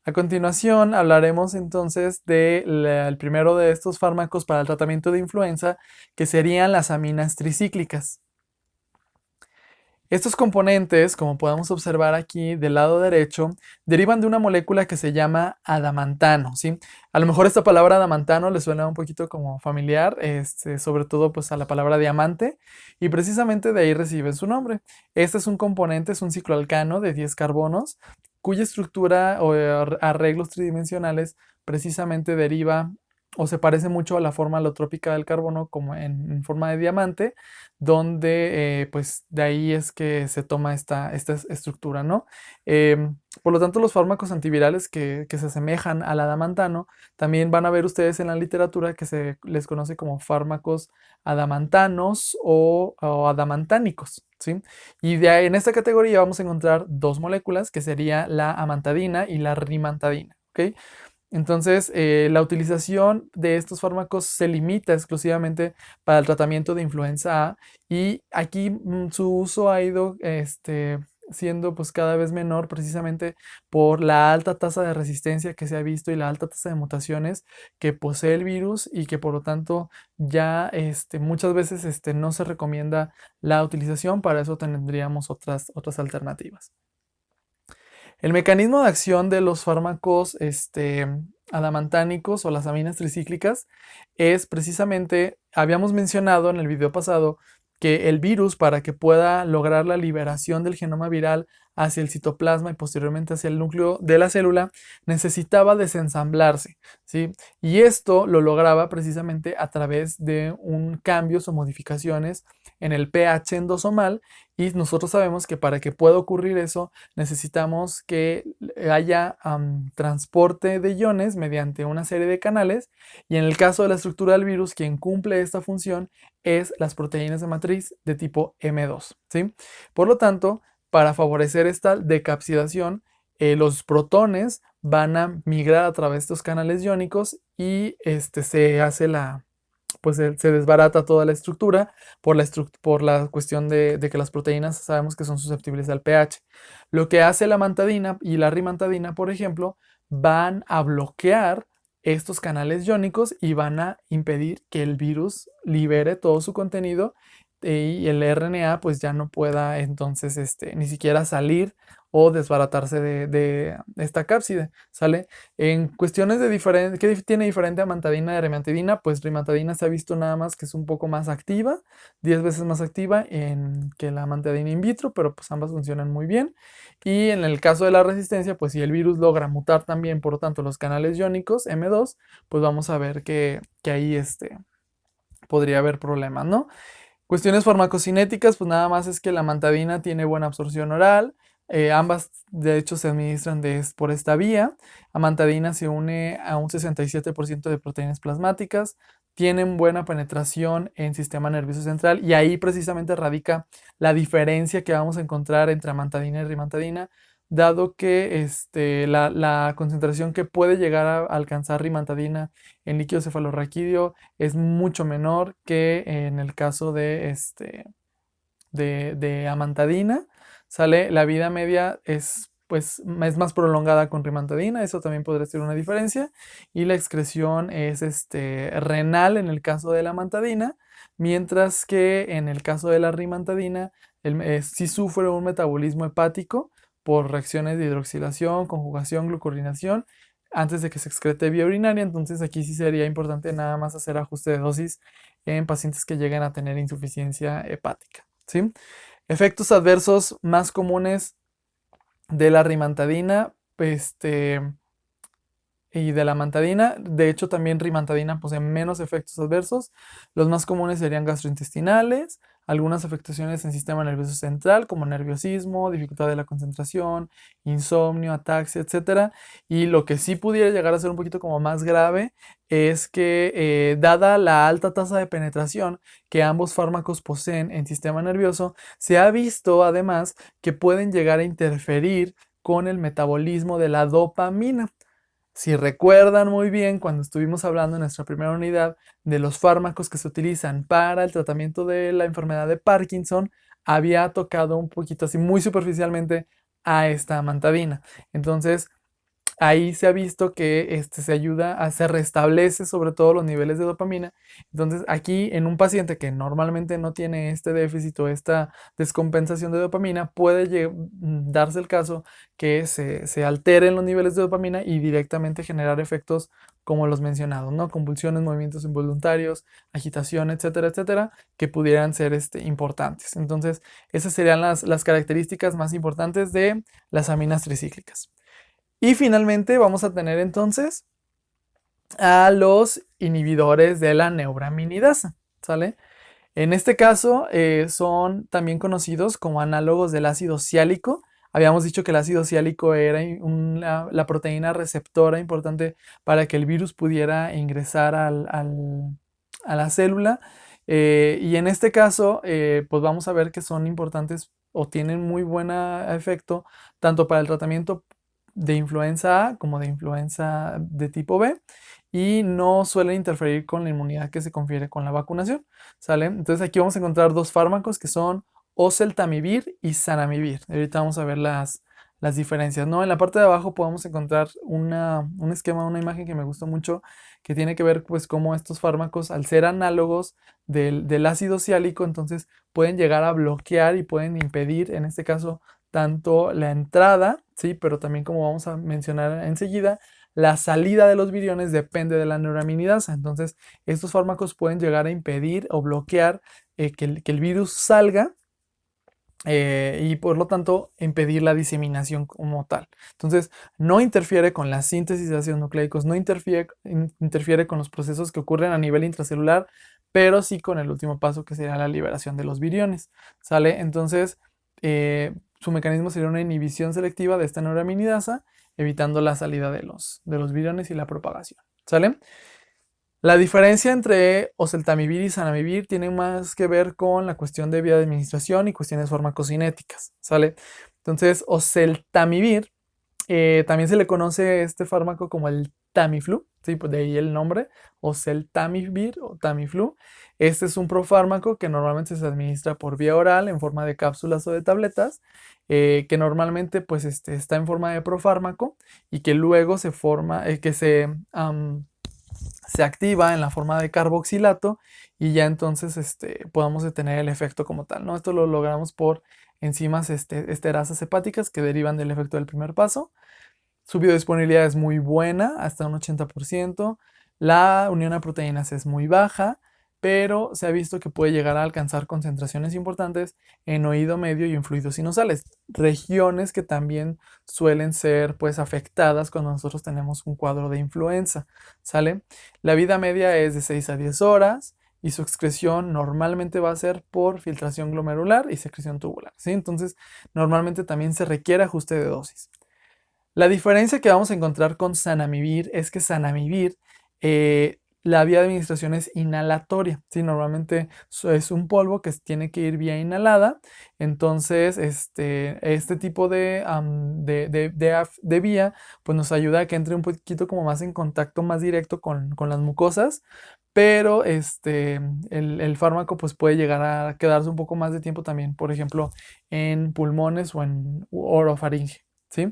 A continuación hablaremos entonces del primero de estos fármacos para el tratamiento de influenza, que serían las aminas tricíclicas. Estos componentes, como podemos observar aquí del lado derecho, derivan de una molécula que se llama adamantano, ¿sí? A lo mejor esta palabra adamantano le suena un poquito como familiar, sobre todo pues a la palabra diamante, y precisamente de ahí recibe su nombre. Este es un componente, es un cicloalcano de 10 carbonos, cuya estructura o arreglos tridimensionales precisamente deriva o se parece mucho a la forma alotrópica del carbono como en forma de diamante, donde pues de ahí es que se toma esta estructura, ¿no? Por lo tanto, los fármacos antivirales que se asemejan al adamantano, también van a ver ustedes en la literatura que se les conoce como fármacos adamantanos o adamantánicos, ¿sí? Y de ahí, en esta categoría vamos a encontrar dos moléculas, que sería la amantadina y la rimantadina, ¿ok? Entonces, la utilización de estos fármacos se limita exclusivamente para el tratamiento de influenza A, y aquí su uso ha ido siendo pues cada vez menor, precisamente por la alta tasa de resistencia que se ha visto y la alta tasa de mutaciones que posee el virus, y que por lo tanto ya muchas veces no se recomienda la utilización. Para eso tendríamos otras alternativas. El mecanismo de acción de los fármacos adamantánicos o las aminas tricíclicas es precisamente, habíamos mencionado en el video pasado, que el virus, para que pueda lograr la liberación del genoma viral hacia el citoplasma y posteriormente hacia el núcleo de la célula, necesitaba desensamblarse, ¿sí? Y esto lo lograba precisamente a través de un cambios o modificaciones en el pH endosomal, y nosotros sabemos que para que pueda ocurrir eso necesitamos que haya transporte de iones mediante una serie de canales, y en el caso de la estructura del virus, quien cumple esta función es las proteínas de matriz de tipo M2, ¿sí? Por lo tanto, para favorecer esta decapsidación, los protones van a migrar a través de estos canales iónicos, y se hace pues se desbarata toda la estructura por la cuestión de que las proteínas sabemos que son susceptibles al pH. Lo que hace la amantadina y la rimantadina, por ejemplo, van a bloquear estos canales iónicos y van a impedir que el virus libere todo su contenido, y el RNA pues ya no pueda entonces ni siquiera salir o desbaratarse de esta cápside, ¿sale? En cuestiones de diferente, ¿qué tiene diferente amantadina de rimantadina? Pues rimantadina se ha visto nada más que es un poco más activa, 10 veces más activa que la amantadina in vitro, pero pues ambas funcionan muy bien. Y en el caso de la resistencia, pues si el virus logra mutar también, por lo tanto, los canales iónicos M2, pues vamos a ver que ahí podría haber problemas, ¿no? Cuestiones farmacocinéticas, pues nada más es que la amantadina tiene buena absorción oral. Ambas, de hecho, se administran por esta vía. Amantadina se une a un 67% de proteínas plasmáticas, tienen buena penetración en sistema nervioso central, y ahí precisamente radica la diferencia que vamos a encontrar entre amantadina y rimantadina, dado que la concentración que puede llegar a alcanzar rimantadina en líquido cefalorraquídeo es mucho menor que en el caso de amantadina, ¿sale? La vida media es más prolongada con rimantadina, eso también podría ser una diferencia, y la excreción es renal en el caso de la amantadina, mientras que en el caso de la rimantadina sí sufre un metabolismo hepático por reacciones de hidroxilación, conjugación, glucurinación, antes de que se excrete vía urinaria. Entonces aquí sí sería importante nada más hacer ajuste de dosis en pacientes que lleguen a tener insuficiencia hepática, ¿sí? Efectos adversos más comunes de la rimantadina y de la amantadina, de hecho también rimantadina posee menos efectos adversos. Los más comunes serían gastrointestinales, algunas afectaciones en sistema nervioso central como nerviosismo, dificultad de la concentración, insomnio, ataxia, etcétera. Y lo que sí pudiera llegar a ser un poquito como más grave es que, dada la alta tasa de penetración que ambos fármacos poseen en sistema nervioso, se ha visto además que pueden llegar a interferir con el metabolismo de la dopamina. Si recuerdan muy bien, cuando estuvimos hablando en nuestra primera unidad de los fármacos que se utilizan para el tratamiento de la enfermedad de Parkinson, había tocado un poquito así muy superficialmente a esta amantadina. Entonces, ahí se ha visto que se ayuda se restablece sobre todo los niveles de dopamina. Entonces, aquí en un paciente que normalmente no tiene este déficit o esta descompensación de dopamina, puede darse el caso que se alteren los niveles de dopamina y directamente generar efectos como los mencionados, ¿no? Convulsiones, movimientos involuntarios, agitación, etcétera, etcétera, que pudieran ser importantes. Entonces, esas serían las características más importantes de las aminas tricíclicas. Y finalmente vamos a tener entonces a los inhibidores de la neuraminidasa, ¿sale? En este caso son también conocidos como análogos del ácido ciálico. Habíamos dicho que el ácido ciálico era la proteína receptora importante para que el virus pudiera ingresar a la célula. Y en este caso, pues vamos a ver que son importantes o tienen muy buen efecto tanto para el tratamiento de influenza A como de influenza de tipo B y no suelen interferir con la inmunidad que se confiere con la vacunación, ¿sale? Entonces aquí vamos a encontrar dos fármacos que son oseltamivir y zanamivir. Ahorita vamos a ver las diferencias, ¿no? En la parte de abajo podemos encontrar un esquema, una imagen que me gustó mucho, que tiene que ver pues cómo estos fármacos, al ser análogos del ácido ciálico, entonces pueden llegar a bloquear y pueden impedir, en este caso, tanto la entrada, ¿sí? Pero también, como vamos a mencionar enseguida, la salida de los viriones depende de la neuraminidasa. Entonces, estos fármacos pueden llegar a impedir o bloquear que el virus salga y por lo tanto impedir la diseminación como tal. Entonces, no interfiere con la síntesis de ácidos nucleicos, no interfiere con los procesos que ocurren a nivel intracelular, pero sí con el último paso que sería la liberación de los viriones. ¿Sale? Entonces, su mecanismo sería una inhibición selectiva de esta neuraminidasa, evitando la salida de los viriones y la propagación. ¿Sale? La diferencia entre oseltamivir y zanamivir tiene más que ver con la cuestión de vía de administración y cuestiones farmacocinéticas, ¿sale? Entonces, oseltamivir, también se le conoce este fármaco como el Tamiflu, ¿sí? Pues de ahí el nombre, oseltamivir o Tamiflu. Este es un profármaco que normalmente se administra por vía oral en forma de cápsulas o de tabletas, que normalmente pues está en forma de profármaco y que luego se forma, se activa en la forma de carboxilato y ya entonces podamos detener el efecto como tal, ¿no? Esto lo logramos por enzimas esterasas hepáticas que derivan del efecto del primer paso. Su biodisponibilidad es muy buena, hasta un 80%. La unión a proteínas es muy baja, pero se ha visto que puede llegar a alcanzar concentraciones importantes en oído medio y en fluidos sinusales, regiones que también suelen ser pues afectadas cuando nosotros tenemos un cuadro de influenza, ¿sale? La vida media es de 6 a 10 horas y su excreción normalmente va a ser por filtración glomerular y secreción tubular, ¿sí? Entonces, normalmente también se requiere ajuste de dosis. La diferencia que vamos a encontrar con zanamivir es que zanamivir, la vía de administración es inhalatoria, ¿sí? Normalmente es un polvo que tiene que ir vía inhalada, entonces este tipo de vía pues nos ayuda a que entre un poquito como más en contacto más directo con las mucosas, pero el fármaco pues puede llegar a quedarse un poco más de tiempo también, por ejemplo, en pulmones o en orofaringe, ¿sí?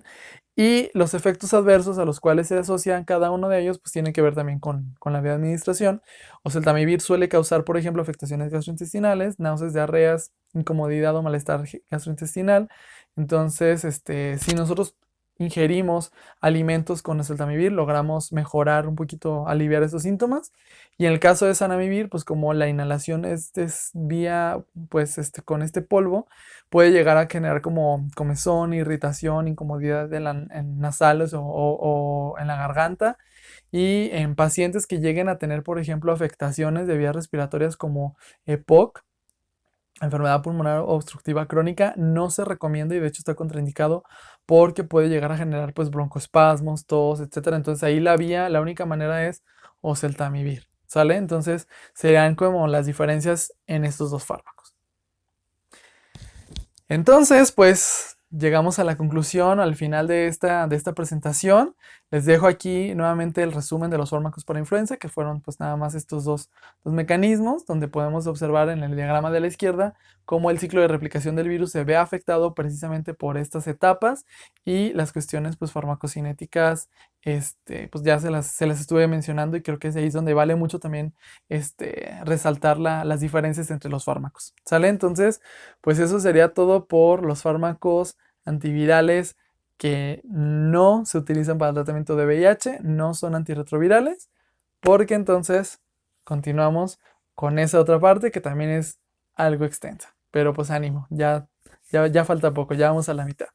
Y los efectos adversos a los cuales se asocian cada uno de ellos, pues tienen que ver también con la vía de administración. Oseltamivir suele causar, por ejemplo, afectaciones gastrointestinales, náuseas, diarreas, incomodidad o malestar gastrointestinal. Entonces, si nosotros ingerimos alimentos con oseltamivir, logramos mejorar un poquito, aliviar esos síntomas. Y en el caso de zanamivir, pues como la inhalación es vía, pues con este polvo, puede llegar a generar como comezón, irritación, incomodidad en nasales o en la garganta. Y en pacientes que lleguen a tener, por ejemplo, afectaciones de vías respiratorias como EPOC, enfermedad pulmonar obstructiva crónica, no se recomienda y de hecho está contraindicado porque puede llegar a generar pues broncoespasmos, tos, etcétera. Entonces ahí la única manera es oseltamivir, ¿sale? Entonces serían como las diferencias en estos dos fármacos. Entonces, pues llegamos a la conclusión al final de esta presentación. Les dejo aquí nuevamente el resumen de los fármacos para influenza, que fueron pues nada más estos dos mecanismos, donde podemos observar en el diagrama de la izquierda cómo el ciclo de replicación del virus se ve afectado precisamente por estas etapas y las cuestiones pues farmacocinéticas, pues ya se las estuve mencionando y creo que es ahí donde vale mucho también resaltar las diferencias entre los fármacos. ¿Sale? Entonces, pues eso sería todo por los fármacos antivirales que no se utilizan para el tratamiento de VIH, no son antirretrovirales, porque entonces continuamos con esa otra parte que también es algo extensa. Pero pues ánimo, ya falta poco, ya vamos a la mitad.